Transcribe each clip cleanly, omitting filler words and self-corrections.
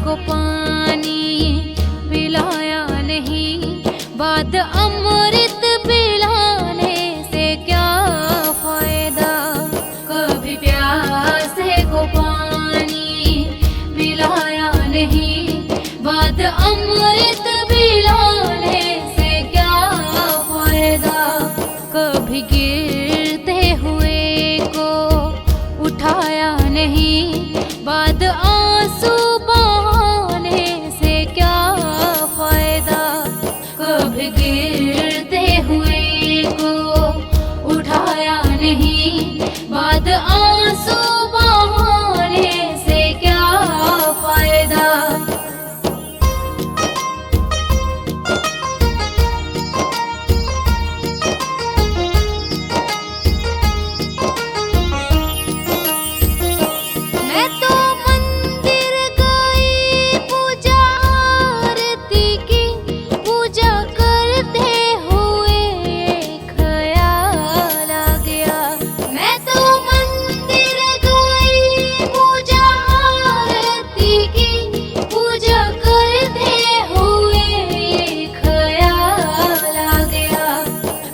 को पानी पिलाया नहीं, बाद अमृत पिलाने से क्या फायदा। कभी प्यासे को पानी पिलाया नहीं, बाद अमृत पिलाने से क्या फायदा। कभी गिरते हुए को उठाया नहीं, बाद आंसू बहाने से क्या फायदा। कभी गिरते हुए को उठाया नहीं, बाद आंसू बहाने से क्या फायदा।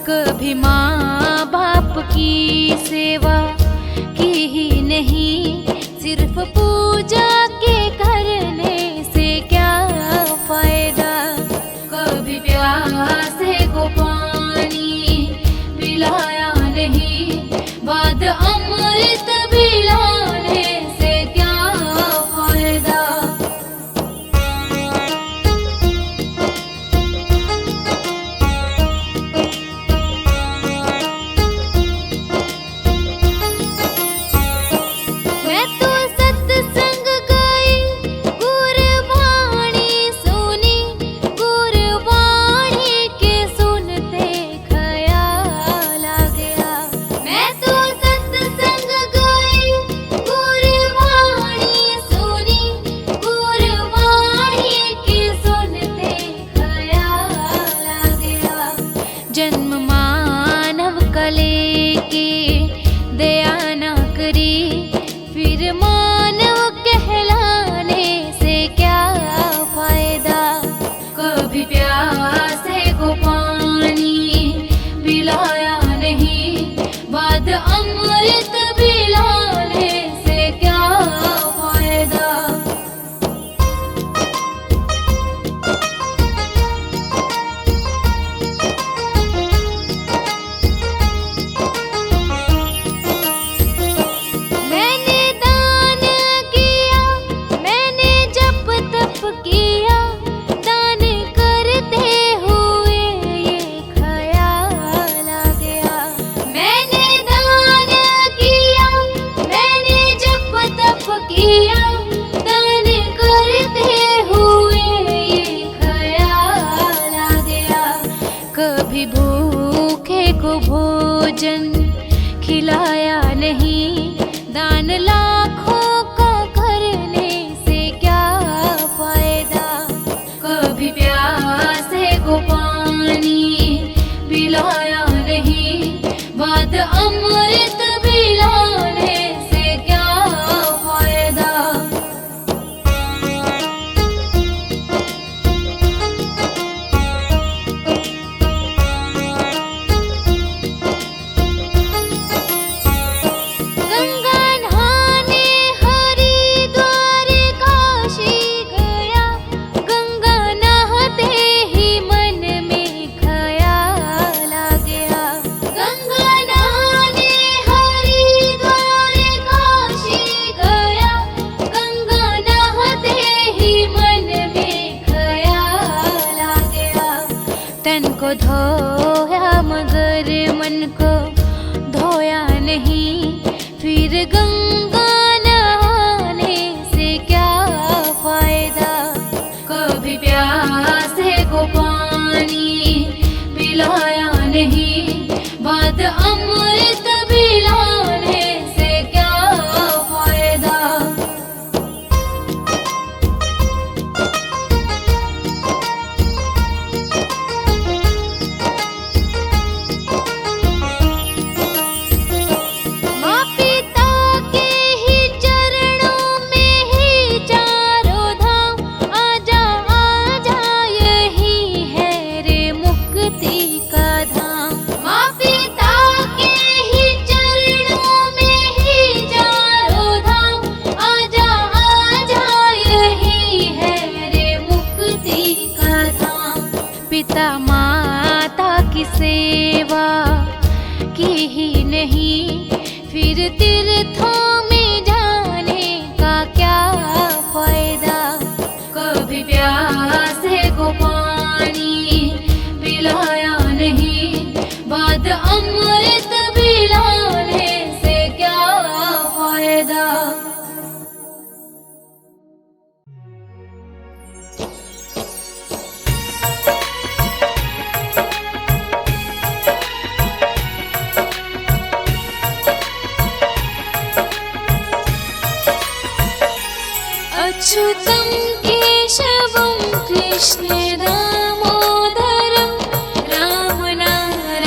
कभी माँ बाप की सेवा की ही नहीं, सिर्फ पूजा के करने से क्या फायदा। कभी प्यासे को पानी पिलाया नहीं, बाद अमृत पिलाने से क्या फायदा। जन्म मानव का लेके दया न करी, फिर मानव कहलाने से क्या फायदा। कभी प्यासे को पानी पिलाया नहीं, बाद अमृत पिलाने से क्या फायदा। कभी भूखे को भोजन खिलाया नहीं, दान लाखों का करने से क्या फायदा। कभी प्यासे को पानी पिलाया नहीं, बाद अमृत पिलाने से क्या फायदा। तन को धोया मगर मन को धोया नहीं, फिर गंगा नहाने से क्या फायदा। कभी प्यासे को पानी पिलाया नहीं, बाद अमृत पिलाने से क्या फायदा। अच्युतं केशवं कृष्ण दामोदरं रामनारायणं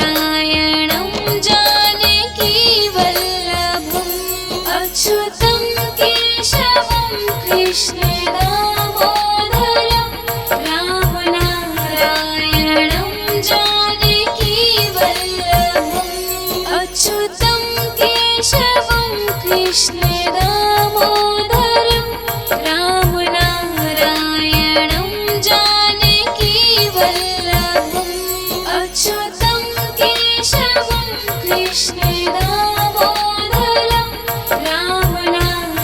जानकीवल्लभम् अच्युतं केशवं कृष्ण दामोदरं रामनारायणं जानकीवल्लभम् अच्युतं केशवं कृष्ण दामोदरं रामनारायणं जानकीवल्लभम् अच्युतं केशवं कृष्ण दामोदरं रामनारायणं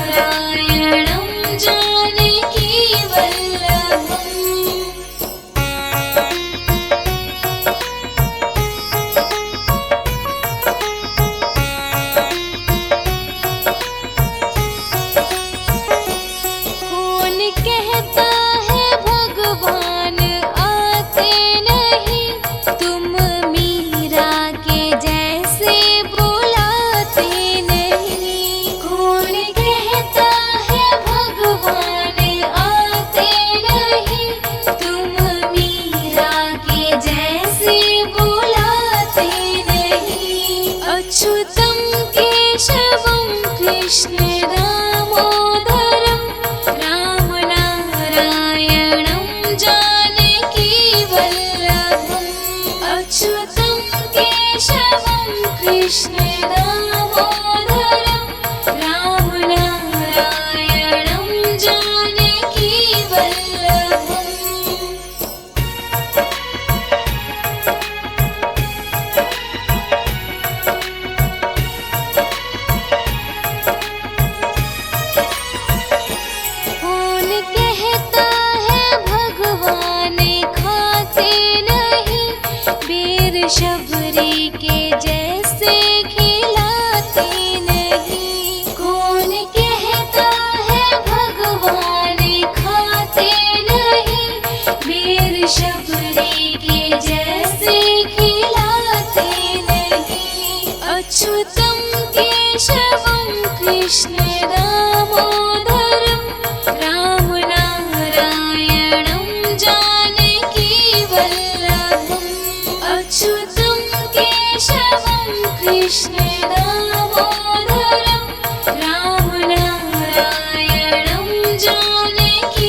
कौन कहता है भगवान आते नहीं, तुम मीरा के जैसे बुलाते नहीं। कौन कहता है भगवान आते नहीं, तुम मीरा के जैसे बुलाते नहीं। अच्युतं केशवं कृष्ण दामोदरं रामनारायणं जानकीवल्लभम् अच्युतं केशवं कृष्ण दामोदरं रामनारायणं जानकीवल्लभम् कौन कहता है भगवान खाते नहीं, बेर शबरी के जैसे खिलाते नहीं। कौन कहता है भगवान खाते नहीं, बेर शबरी के जैसे खिलाते नहीं। अच्युतं केशवं कृष्ण दामोदरं रामनारायणं जानकीवल्लभम् अच्युतं केशवं कृष्ण दामोदरं रामनारायणं जानकीवल्लभम्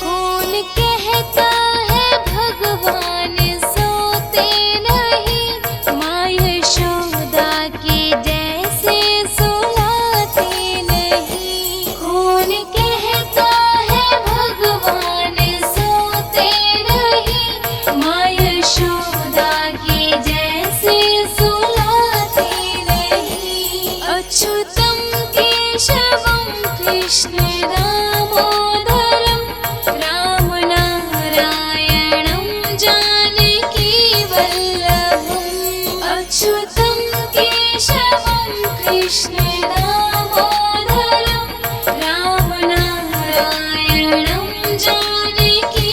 कौन कहता है भगवान सोते नहीं, माँ यशोदा के जैसे सुलाते नहीं। कौन कहता है भगवान सोते नहीं, माँ यशोदा के जैसे सुलाते नहीं। अच्युतं केशवं कृष्ण दामोदरं रामनारायणं जानकीवल्लभम् अच्युतं केशवं कृष्ण दामोदरं रामनारायणं जानकीवल्लभम्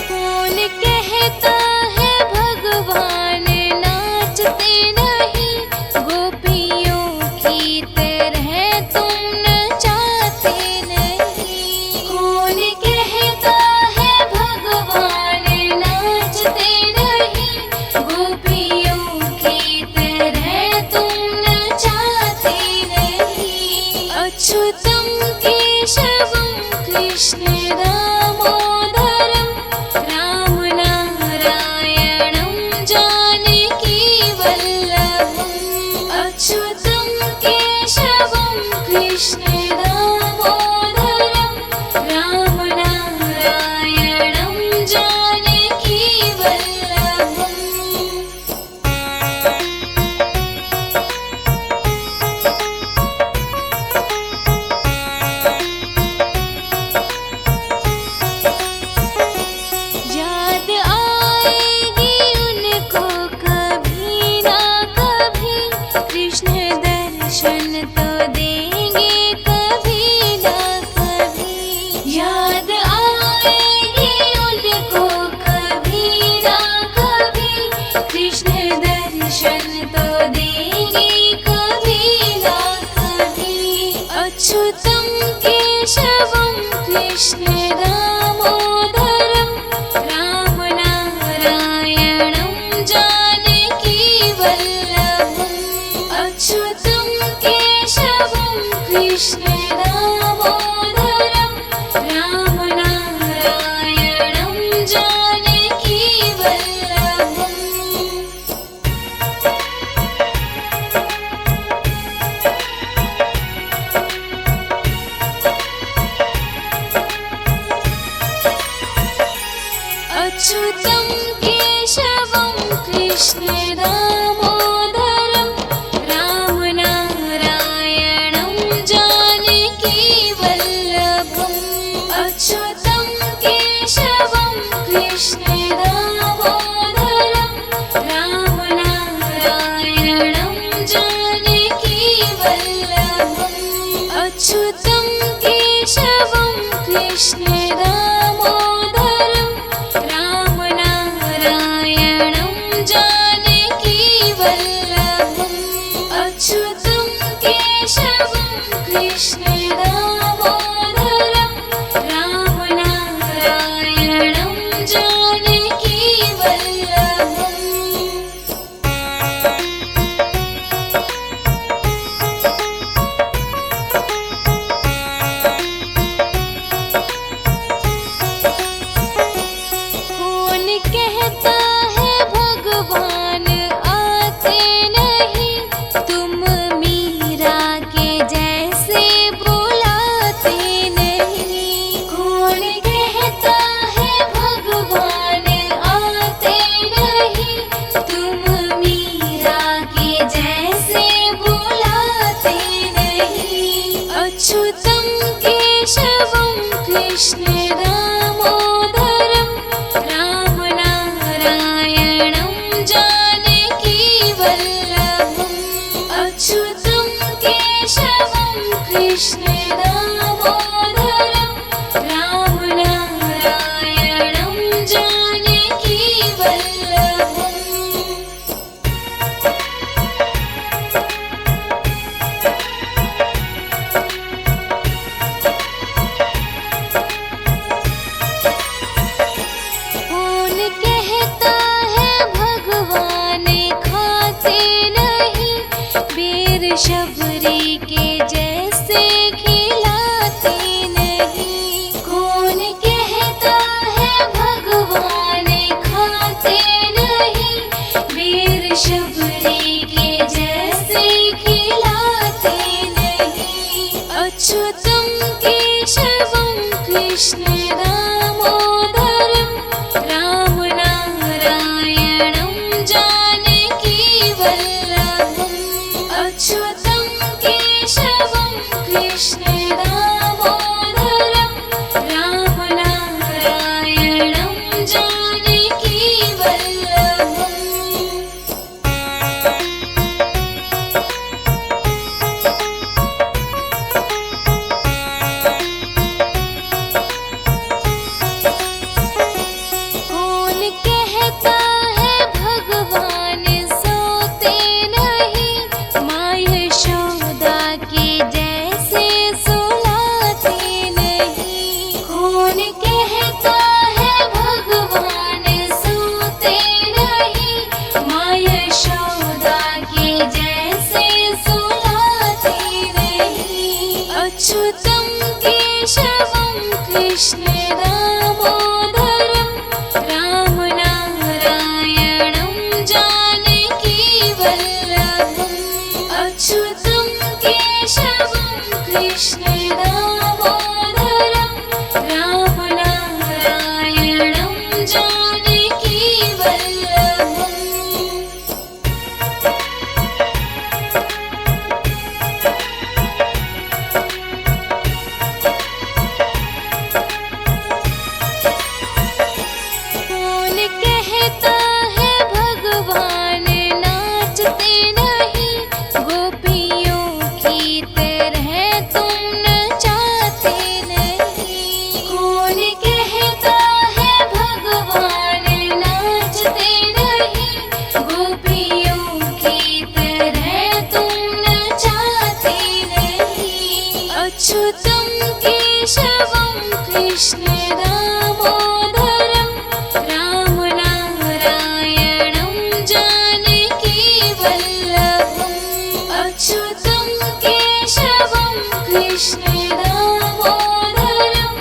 कौन कहता है भगवान नाचते नहीं, गोपियों की तरह तुम नचाते नहीं। कौन कहता है भगवान नाचते नहीं, गोपियों की तरह तुम नचाते नहीं। अच्युतं केशवं कृष्ण दामोदरं रामनारायणं जानकीवल्लभम् अच्युतं केशवं कृष्ण दामोदरं रामनारायणं जानकीवल्लभम् कृष्ण दामोदरं रामनारायणं जानकी वल्लभम् अच्युतं केशवं कृष्ण दामोदरं रामनारायणं जानकी वल्लभम् अच्युतं केशवं कृष्ण दामोदरं रामनारायणं जानकी वल्लभम् अच्युतं केशवं कृष्ण दामोदरं रामनारायणं जानकी वल्लभम् अच्युतं केशवं कृष्ण दामोदरं रामनारायणं जानकी वल्लभम् कौन कहता है भगवान आते नहीं तुम मीरा के जैसे बुलाते नहीं कौन कहता है भगवान आते नहीं तुम मीरा के जैसे बुलाते नहीं अच्युतं केशवं कृष्ण दामोदरं रामनारायणं जानकी वल्लभम् अच्युतं केशवं कृष्ण दामोदरं रामनारायणं जानकी वल्लभम् कौन कहता है भगवान खाते नहीं बेर शबरी के जैसे खिलाते नहीं कौन कहता है भगवान खाते नहीं बेर शबरी के जैसे खिलाते नहीं अच्युतं केशवं कृष्ण दामोदरं रामनारायणं जानकी वल्लभम् अच्युतं केशवं कृष्ण दामोदरं रामनारायणं जानकी वल्लभम् कौन कहता है भगवान सोते नहीं माँ यशोदा के जैसे सुलाते नहीं कौन कहता है भगवान सोते नहीं माँ यशोदा के जैसे सुलाते नहीं अच्युतं केशवं कृष्ण दामोदरं रामनारायणं जानकी वल्लभम् अच्युतं केशवं कृष्ण दामोदरं रामनारायणं जानकी वल्लभम् कौन कहता है भगवान नाचते नहीं गोपियों की तरह तुम नचाते नहीं कौन कहता है भगवान नाचते कृष्ण दामोदरं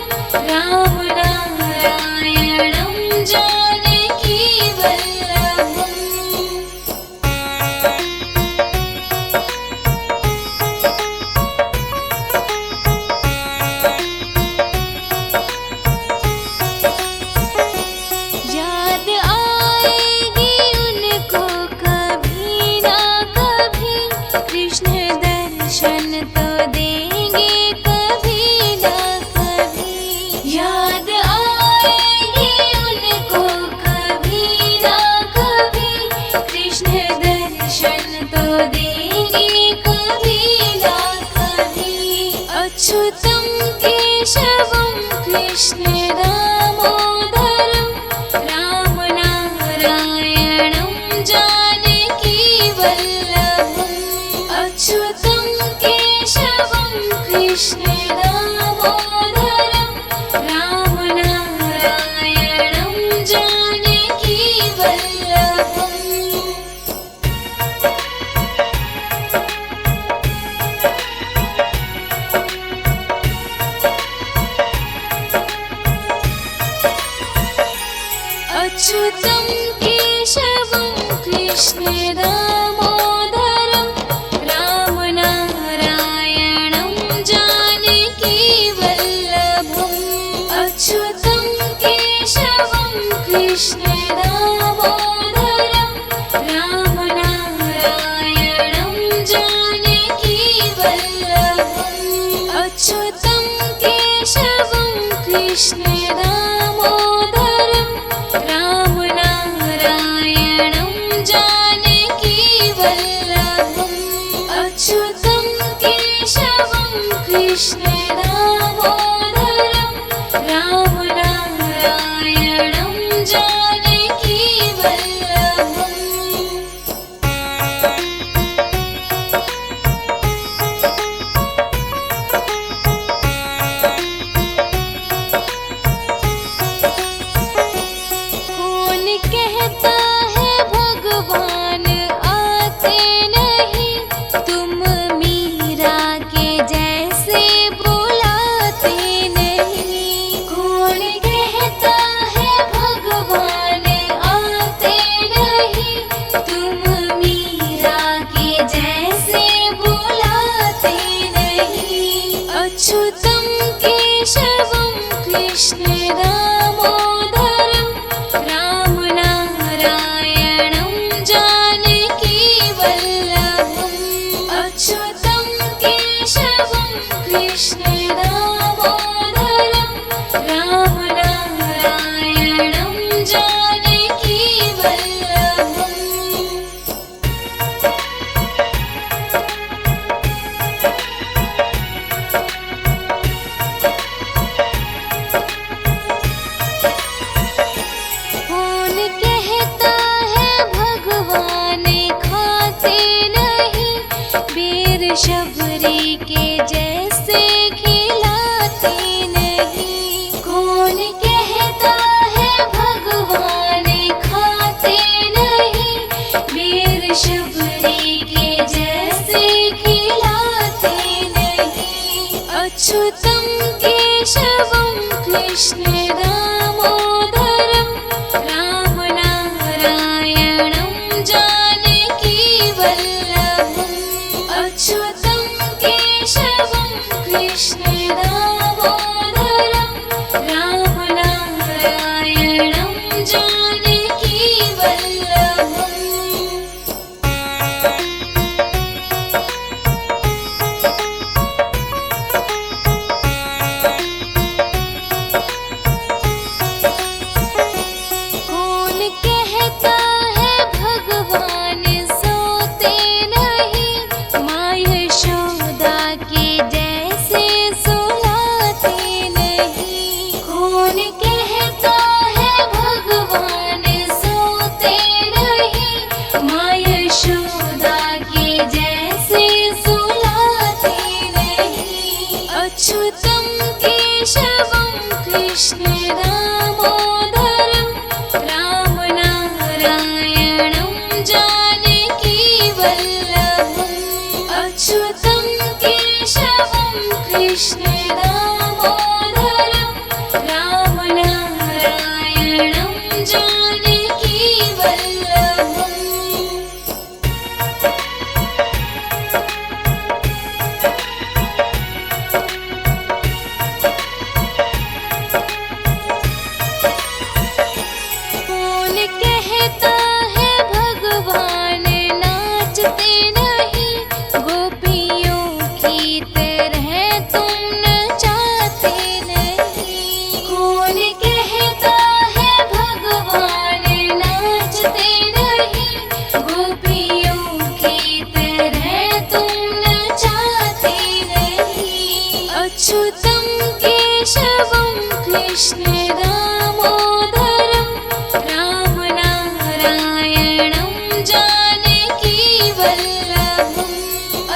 राम नारायणं जानकी वल्लभम्। याद आएगी उनको कभी ना कभी, कृष्ण दर्शन तो देंगे कभी ना कभी। याद आएगी उनको कभी ना कभी, कृष्ण दर्शन तो देंगे कभी ना कभी। अच्युतं केशवं कृष्ण दामोदरं राम नारायणं जानकी वल्लभम्। अच्युतं केशवं कृष्ण दामोदरं राम नारायणं जानकी वल्लभम्। अच्युतं केशवं कृष्ण दामोदरं राम नारायणं जानकी वल्लभम्। अच्युतं केशवं कृष्ण दामोदरं राम नारायणं जानकी वल्लभम्। अच्युतं केशवं कृष्ण दामोदरं राम नारायणं जानकी वल्लभम्। अच्युतं केशवं कृष्ण दामोदरं राम नारायणं जानकी वल्लभम्। कौन कहता है भगवान आते नहीं, तुम मीरा के जैसे बुलाते नहीं। कौन कहता है भगवान आते नहीं, तुम मीरा के जैसे बुलाते नहीं। अच्युतं केशवं कृष्ण दामोदरं राम नारायणं जानकी वल्लभम्। अच्युतं केशवं कृष्ण दामोदरं राम नारायणं जानकी वल्लभम्। कौन कहता है भगवान खाते नहीं, बेर शबरी के जैसे खिलाते नहीं। कौन कहता है भगवान खाते नहीं, बेर शबरी के जैसे खिलाते नहीं। अच्युतं केशवं कृष्ण दामोदरं राम नारायणं जानकी वल्लभम्। अच्युतं केशवं कृष्ण दामोदरं राम नारायणं जानकी वल्लभम्। कौन कहता है भगवान सोते नहीं, माँ यशोदा के जैसे सुलाते नहीं। कौन कहता है भगवान सोते नहीं, कृष्ण दामोदरं राम नारायणं जानकी वल्लभम् कौन कहता है भगवान नाचते नहीं, गोपियों की तरह तुम नचाते नहीं। कौन कहता है भगवान नाचते नहीं, गोपियों की तरह तुम नचाते नहीं। अच्युतम केशवम कृष्ण दामोदरं राम नारायणं जानकी वल्लभम्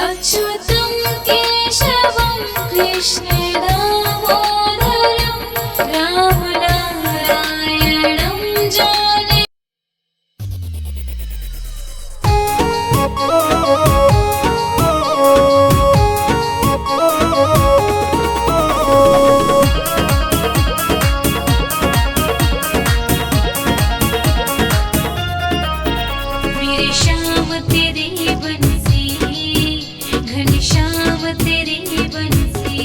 अच्युतं केशवं कृष्ण दामोदरं राम नारायणं जानकी मेरे श्याम तेरी बंसी, घनश्याम तेरी बंसी,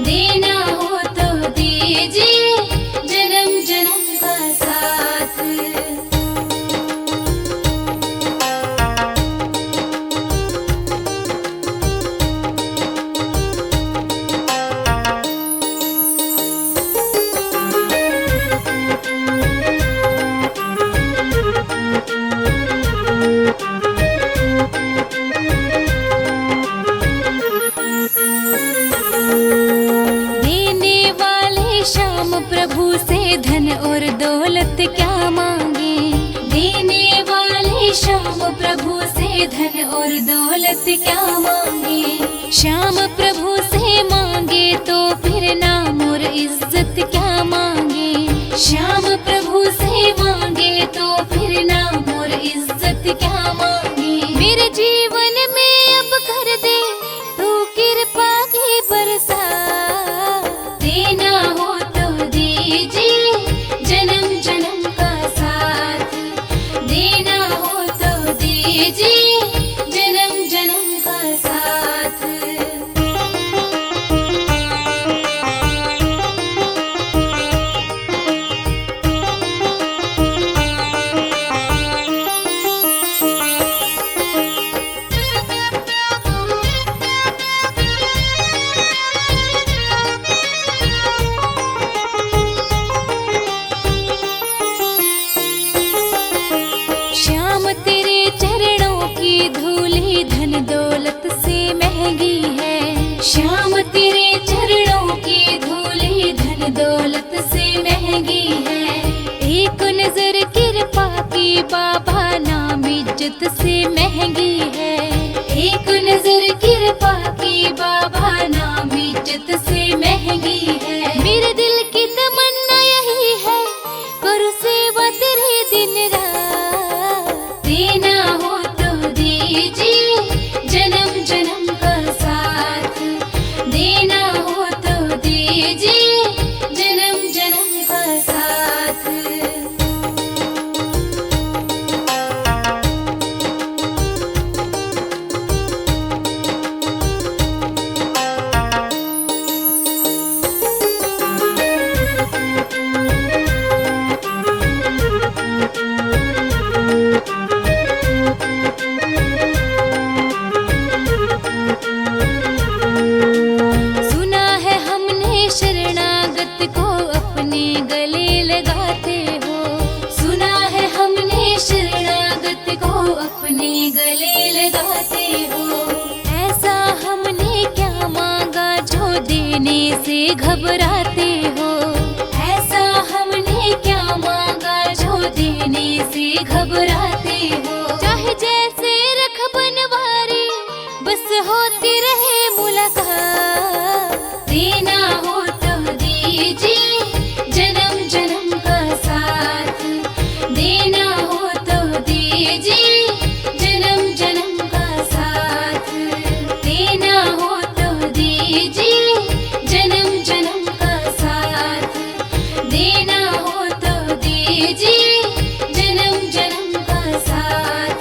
देना हो तो दीजिए जन्म जन्म का साथ। देने वाले श्याम प्रभु से धन और दौलत क्या मांगे। देने वाले श्याम प्रभु से धन और दौलत क्या मांगे। श्याम प्रभु से मांगे तो फिर नाम और इज्जत क्या मांगे। श्याम प्रभु से मांगे तो फिर नाम और इज्जत क्या मांगे। मेरे जीवन में अब कर दे तू कृपा की बरसा। देना हो तो दीजिए जन्म जन्म का साथ। देना हो तो दीजिए जन्म जन्म का साथ। श्याम तेरे चरणों की धूली धन दौलत से महंगी है। श्याम तेरे चरणों की धूली धन दौलत से महंगी है। एक नजर कृपा की बाबा नाम इज्जत से महंगी है। एक नजर कृपा की बाबा नाम इज्जत से महंगी है। मेरे दिल की तमन्ना यही है करूं सेवा तेरे दिन रात। देना हो तो दीजिए जन्म जन्म का साथ। देना हो तो दीजिए जन्म जन्म का साथ। सुना है हमने शरणागत को अपने गले लगाते हो। सुना है हमने शरणागत को अपने गले लगाते हो। ऐसा हमने क्या मांगा जो देने से घबराते हो। ऐसा हमने क्या मांगा जो देने से घबराते हो। चाहे जैसे रख बनवारी बस होती रहे मुलाकात। देना हो तो दीजिए जन्म जन्म का साथ। देना हो तो दीजिए जन्म जन्म का साथ। देना हो तो दीजिए जन्म जन्म का साथ। देना हो तो दीजिए जन्म जन्म का साथ।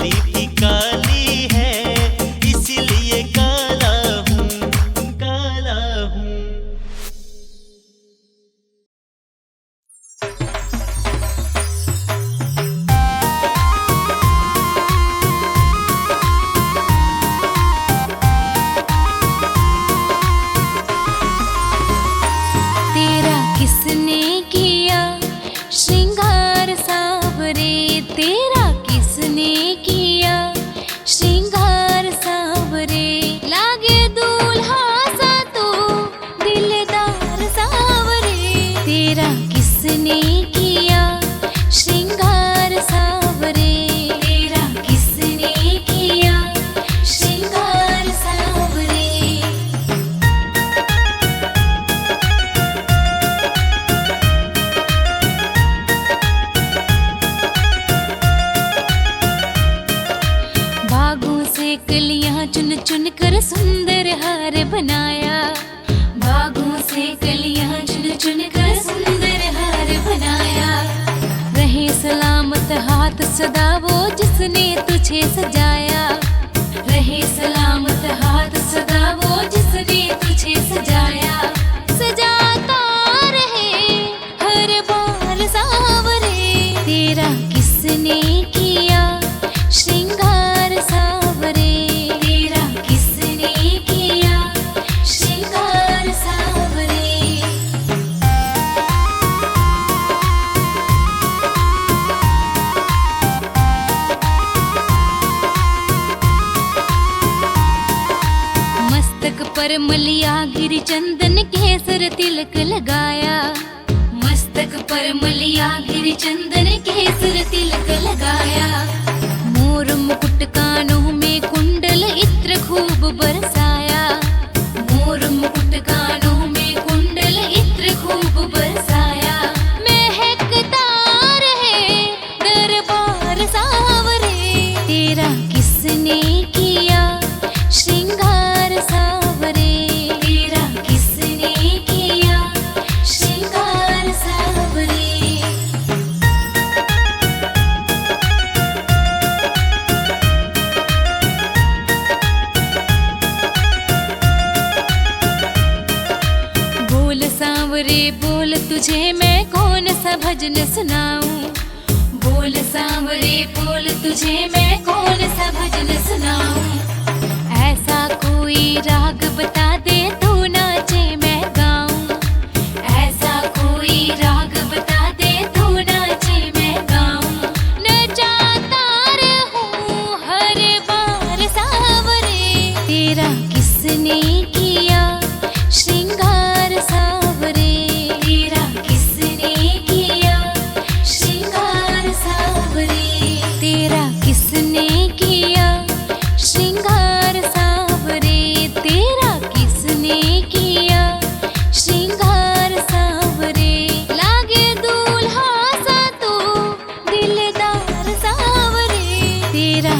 चोली भी काली है, इसलिए काला हूँ, काला हूँ। तेरा किसने किया श्रृंगार सावरे, तेरा किसने किया श्रृंगार सावरे, लागे दूल्हा सा तू दिलदार सावरे, तेरा किसने किया श्रृंगार सावरे, तेरा किसने किया श्रृंगार सावरे। बागों से कलियां चुन चुन कर सुंदर हार बनाया, बागों से कलियां चुन चुन कर सुंदर हार बनाया, रहे सलामत हाथ सदा वो जिसने तुझे सजाया, रहे सलामत हाथ सदा वो जिसने तुझे सजाया, सजाता रहे हर बार सावरे, तेरा किसने किया श्रृंगार सावरे, तेरा किसने किया श्रृंगार सावरे। मस्तक पर मलिया गिर चंदन केसर तिलक लगाया, मस्तक पर मलिया गिर चंदन केसर तिलक लगाया, मोर मुकुट कानों में कुंडल इत्र खूब बरसाया, मोर मुकुट कानों में कुंडल इत्र खूब बरसाया, महकता रहे दरबार सावरे, तेरा किसने किया श्रृंगार सावरे, तेरा किसने किया श्रृंगार सावरे। बोल सांवरे बोल तुझे मैं कौन सा भजन सुनाऊं, बोल सांवरे बोल तुझे मैं कौन सा भजन सुनाऊं, ऐसा कोई राग बता दे तू नाचे मैं गाऊं, ऐसा कोई राग बता दे तू नाचे मैं गाऊं, नचाता रहूं हर बार सावरे, तेरा किसने किया श्रृंगार सावरे, तेरा किसने किया श्रृंगार सावरे, तेरा किसने किया श्रृंगार सावरे, तेरा किसने किया श्रृंगार सावरे, लागे दूल्हा सा तू दिलदार सावरे, तेरा